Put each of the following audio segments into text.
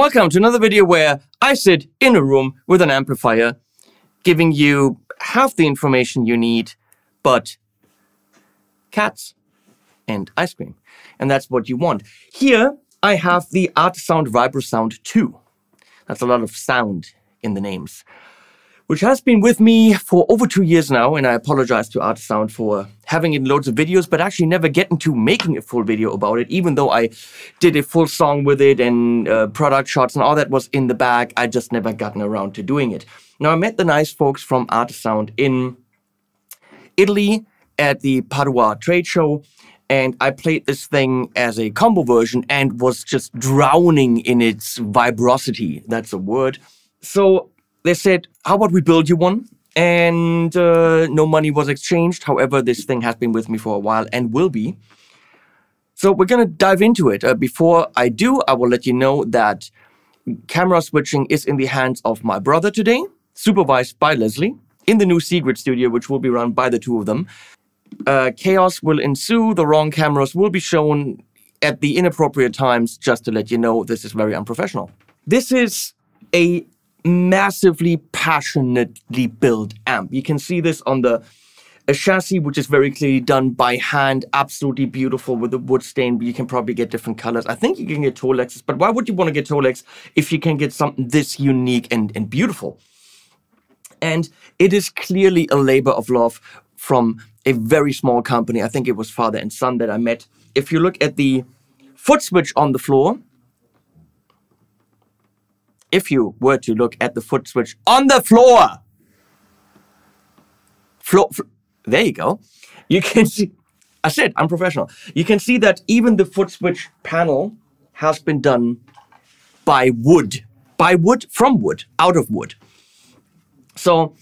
welcome to another video where I sit in a room with an amplifier, giving you half the information you need, but cats and ice cream. And that's what you want. Here I have the Artesound Vibrosound 2. That's a lot of sound in the names, which has been with me for over 2 years now, and I apologize to Artesound for having it in loads of videos, but actually never getting to making a full video about it. Even though I did a full song with it and product shots and all that was in the bag, I just never gotten around to doing it. Now, I met the nice folks from Artesound in Italy at the Padua trade show, and I played this thing as a combo version and was just drowning in its vibrosity. That's a word. So they said, how about we build you one? And no money was exchanged. However, this thing has been with me for a while and will be. So we're going to dive into it. Before I do, I will let you know that camera switching is in the hands of my brother today, supervised by Leslie, in the new secret studio, which will be run by the two of them. Chaos will ensue. The wrong cameras will be shown at the inappropriate times, just to let you know this is very unprofessional. This is a massively passionately built amp. You can see this on the chassis, which is very clearly done by hand, absolutely beautiful with the wood stain. But you can probably get different colors. I think you can get Tolexes, but why would you want to get Tolex if you can get something this unique and beautiful? And it is clearly a labor of love from a very small company. I think it was father and son that I met. If you look at the foot switch on the floor, if you were to look at the foot switch on the floor, there you go. You can see, I said I'm professional. You can see that even the foot switch panel has been done by wood, from wood, out of wood. So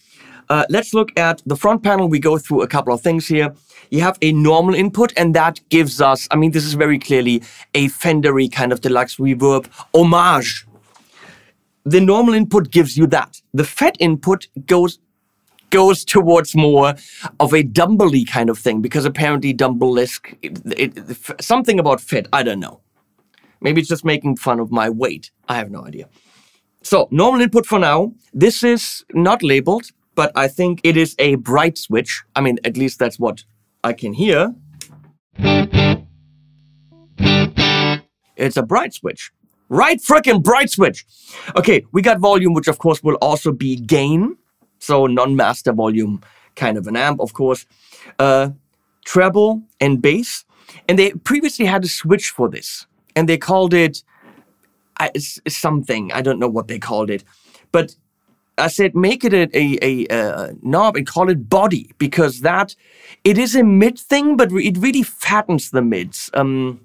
let's look at the front panel. We go through a couple of things here. You have a normal input, and that gives us, I mean, this is very clearly a Fender-y kind of deluxe reverb homage. The normal input gives you that. The FET input goes towards more of a Dumble-y kind of thing, because apparently Dumble-esque, something about FET, I don't know. Maybe it's just making fun of my weight. I have no idea. So, normal input for now. This is not labeled, but I think it is a bright switch. I mean, at least that's what I can hear. It's a bright switch. Right frickin' bright switch. Okay, we got volume, which of course will also be gain. So non-master volume kind of an amp, of course. Treble and bass. And they previously had a switch for this. And they called it something. I don't know what they called it. But I said, make it a knob and call it body. Because it is a mid thing, but it really fattens the mids. And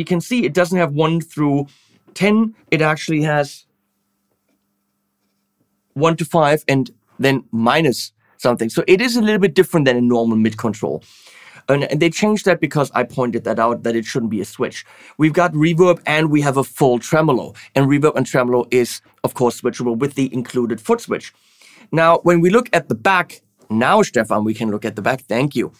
you can see it doesn't have 1 through 10. It actually has 1 to 5 and then minus something. So it is a little bit different than a normal mid control. And they changed that because I pointed that out, that it shouldn't be a switch. We've got reverb and we have a full tremolo. And reverb and tremolo is, of course, switchable with the included foot switch. Now, when we look at the back, now, Stefan, we can look at the back. Thank you.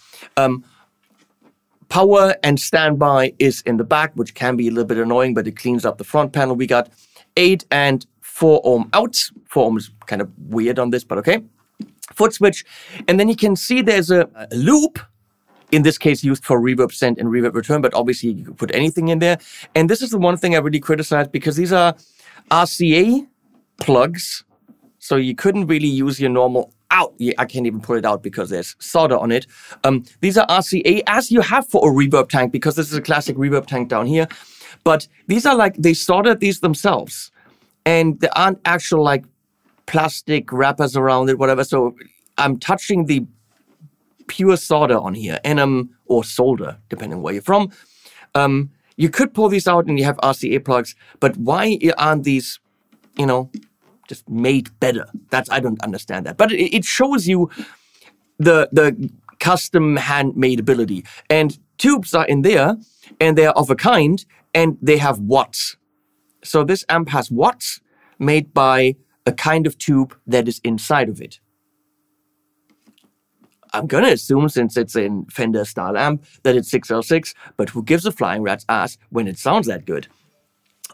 Power and standby is in the back, which can be a little bit annoying, but it cleans up the front panel. We got 8 and 4 ohm outs. 4 ohm is kind of weird on this, but okay. Foot switch. And then you can see there's a loop, in this case used for reverb send and reverb return, but obviously you could put anything in there. And this is the one thing I really criticize, because these are RCA plugs. So you couldn't really use your normal out. I can't even pull it out because there's solder on it. These are RCA, as you have for a reverb tank, because this is a classic reverb tank down here. But these are like, they soldered these themselves. And there aren't actual like plastic wrappers around it, whatever. So I'm touching the pure solder on here, and or solder, depending on where you're from. You could pull these out and you have RCA plugs, but why aren't these, you know, just made better? I don't understand that. But it shows you the custom handmade ability. And tubes are in there, and they're of a kind, and they have watts. So this amp has watts made by a kind of tube that is inside of it. I'm gonna assume, since it's a Fender style amp, that it's 606, but who gives a flying rat's ass when it sounds that good?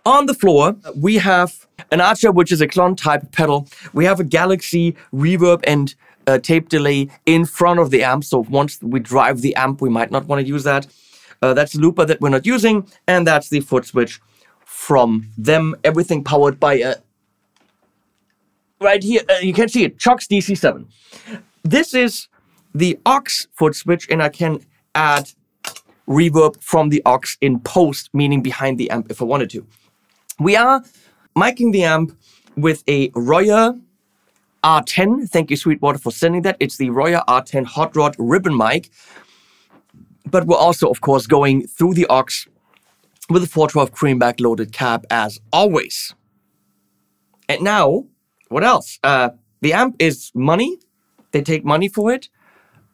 On the floor, we have an Archer, which is a clone type pedal. We have a Galaxy reverb and tape delay in front of the amp. So once we drive the amp, we might not want to use that. That's the looper that we're not using. And that's the foot switch from them. Everything powered by a... Right here, you can see it, Chox DC7. This is the aux foot switch, and I can add reverb from the aux in post, meaning behind the amp if I wanted to. We are miking the amp with a Royer R10. Thank you, Sweetwater, for sending that. It's the Royer R10 Hot Rod ribbon mic. But we're also, of course, going through the aux with a 412 creamback loaded cab as always. And now, what else? The amp is money. They take money for it.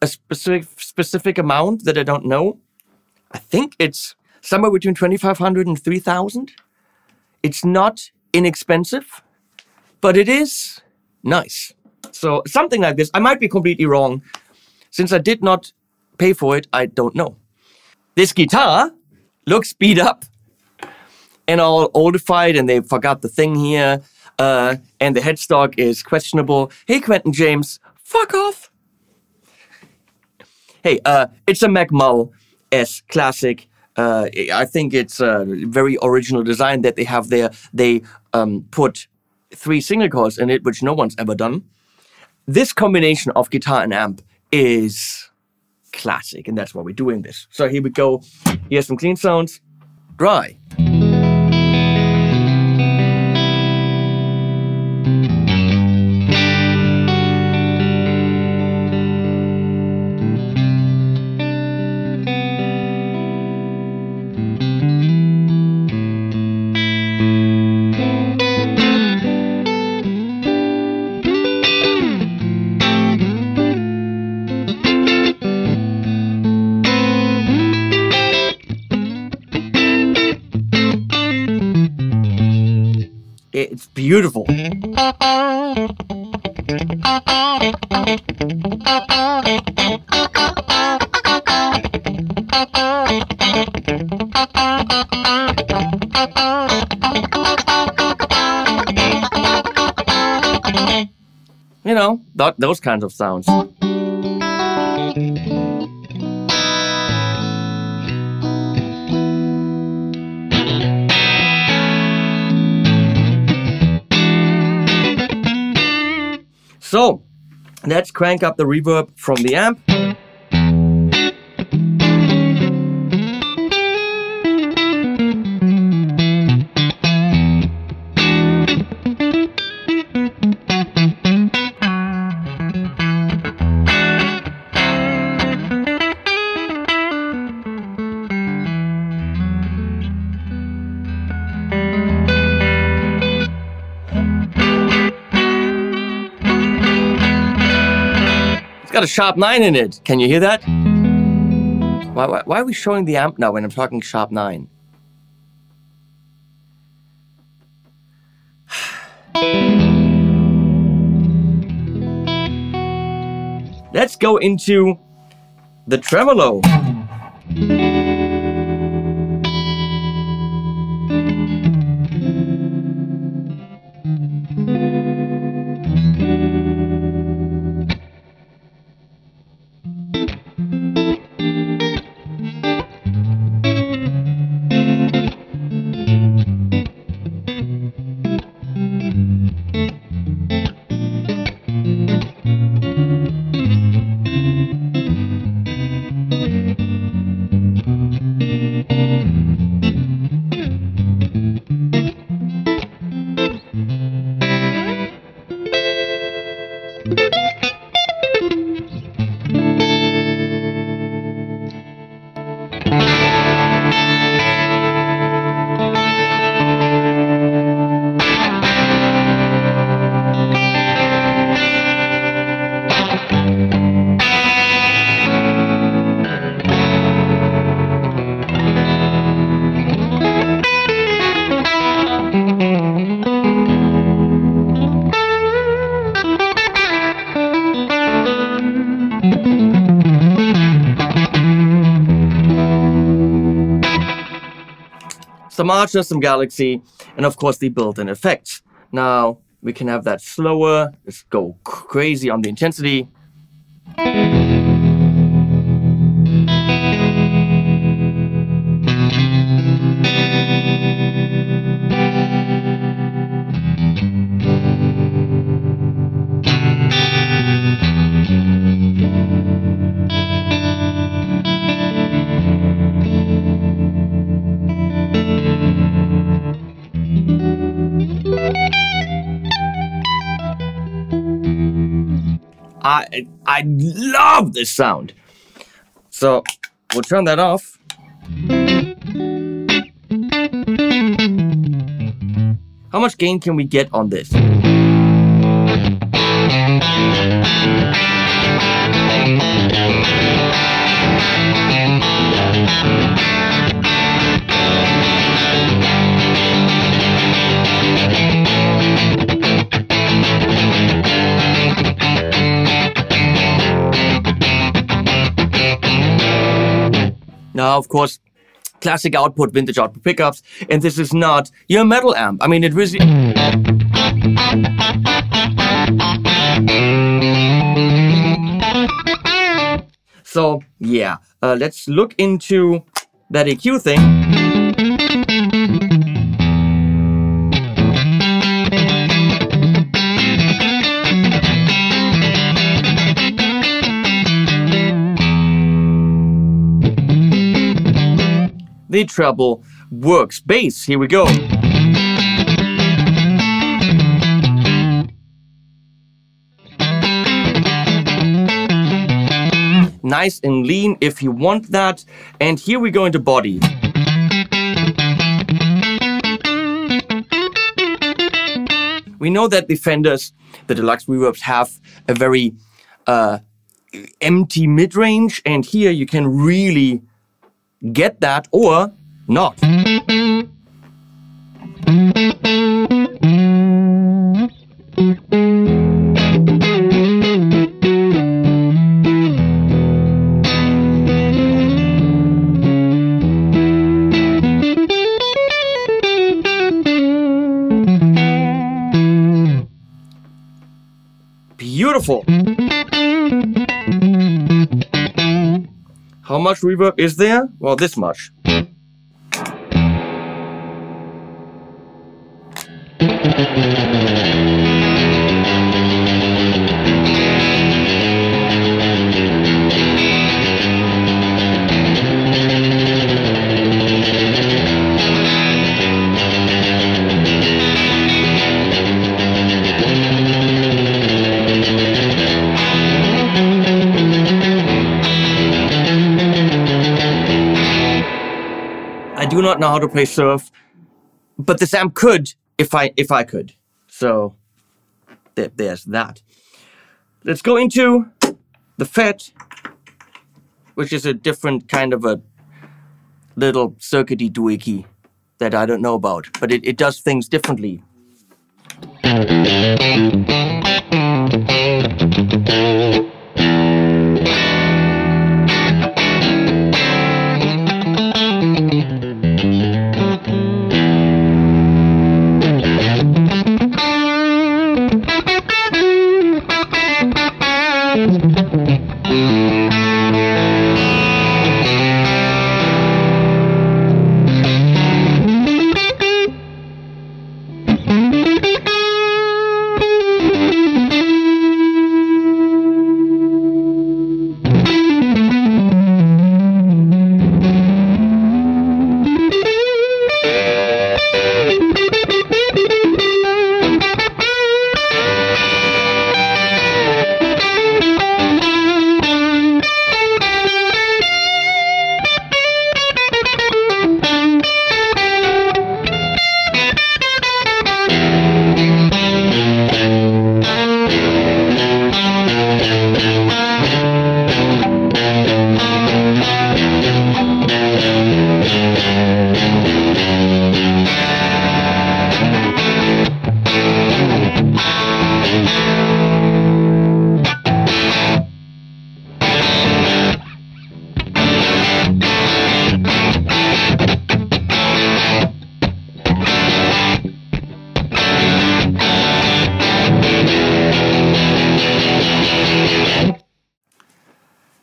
A specific amount that I don't know. I think it's somewhere between 2,500 and 3,000. It's not inexpensive, but it is nice. So something like this. I might be completely wrong. Since I did not pay for it, I don't know. This guitar looks beat up and all oldified, and they forgot the thing here. And the headstock is questionable. Hey, Quentin James, fuck off. Hey, it's a Mac Mull S Classic. I think it's a very original design that they have there. They put 3 single coils in it, which no one's ever done. This combination of guitar and amp is classic, and that's why we're doing this. So here we go. Here's some clean sounds. Dry. It's beautiful. You know, those kinds of sounds. So, let's crank up the reverb from the amp. Got a sharp 9 in it. Can you hear that? Why are we showing the amp now when I'm talking sharp 9? Let's go into the tremolo. some Archer, some Galaxy, and of course the built-in effects. Now we can have that slower. Let's go crazy on the intensity. I love this sound. So we'll turn that off. How much gain can we get on this? Now, of course, classic output, vintage output pickups, and this is not your metal amp. I mean, it really... So, yeah, let's look into that EQ thing. The treble works. Bass, here we go. Nice and lean if you want that. And here we go into body. We know that the Fenders, the deluxe reverbs, have a very empty mid-range, and here you can really get that or not. Beautiful. How much reverb is there? Well, this much. I do not know how to play surf, but this amp could if I could. So there's that. Let's go into the FET, which is a different kind of a little circuity doohickey that I don't know about, but it does things differently.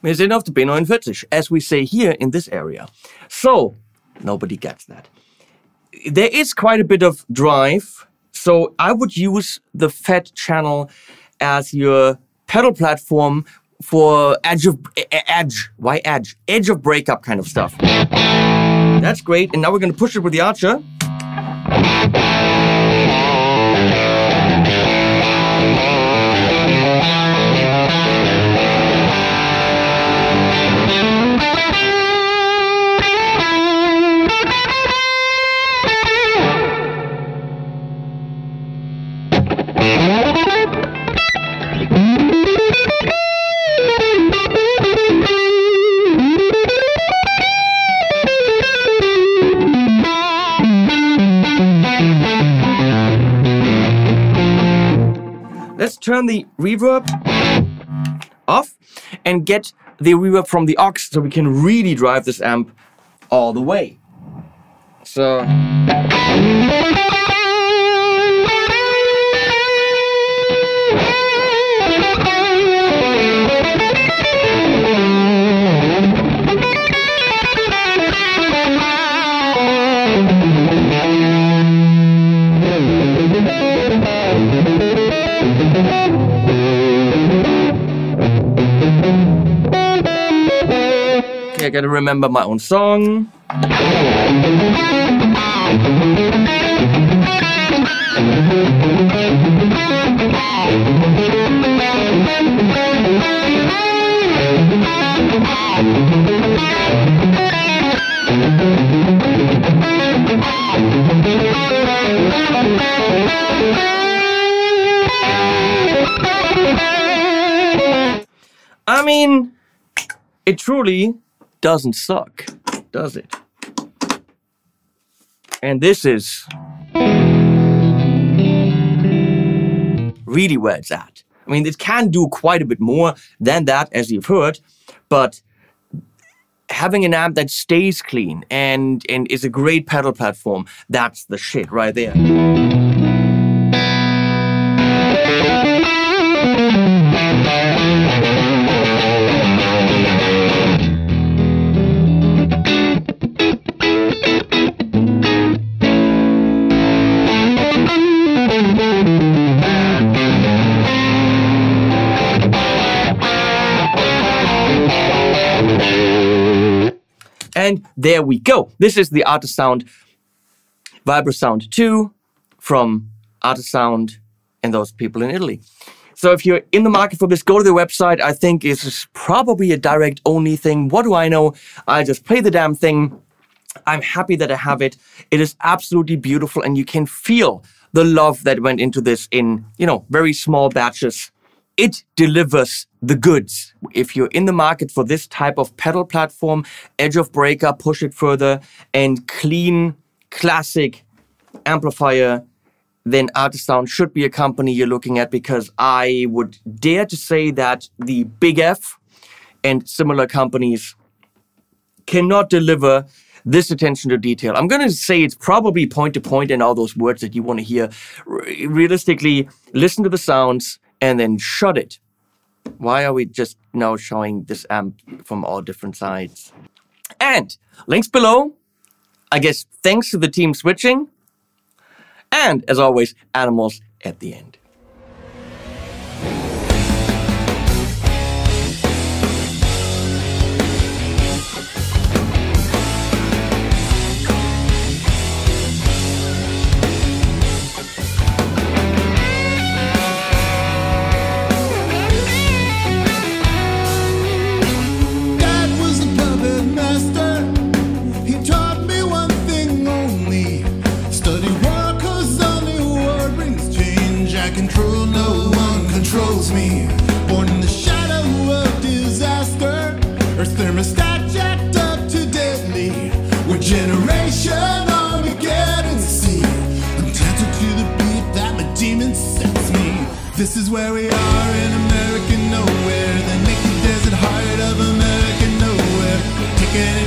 Wir sind auf der B49, as we say here in this area. So, nobody gets that. There is quite a bit of drive, so I would use the FET channel as your pedal platform for edge of breakup kind of stuff. That's great, and now we're going to push it with the Archer. Let's turn the reverb off and get the reverb from the aux so we can really drive this amp all the way. So... I gotta remember my own song. I mean, it truly doesn't suck, does it? And this is really where it's at. I mean, it can do quite a bit more than that, as you've heard, but having an amp that stays clean and is a great pedal platform, that's the shit right there. And there we go. This is the Artesound Vibrosound 2 from Artesound and those people in Italy. So if you're in the market for this, go to the website. I think it's probably a direct only thing. What do I know? I just play the damn thing. I'm happy that I have it. It is absolutely beautiful, and you can feel the love that went into this in, you know, very small batches. It delivers the goods. If you're in the market for this type of pedal platform, edge of breakup, push it further, and clean, classic amplifier, then Artesound should be a company you're looking at, because I would dare to say that the Big F and similar companies cannot deliver this attention to detail. I'm going to say it's probably point to point and all those words that you want to hear. Realistically, listen to the sounds and then shut it. Why are we just now showing this amp from all different sides? And links below. I guess thanks to the team switching. And as always, animals at the end. Me, born in the shadow of disaster, Earth's thermostat jacked up to deadly. We're generation Armageddon sea. I'm tethered to the beat that my demon sets me. This is where we are in American nowhere, the naked desert heart of American nowhere. We're taking it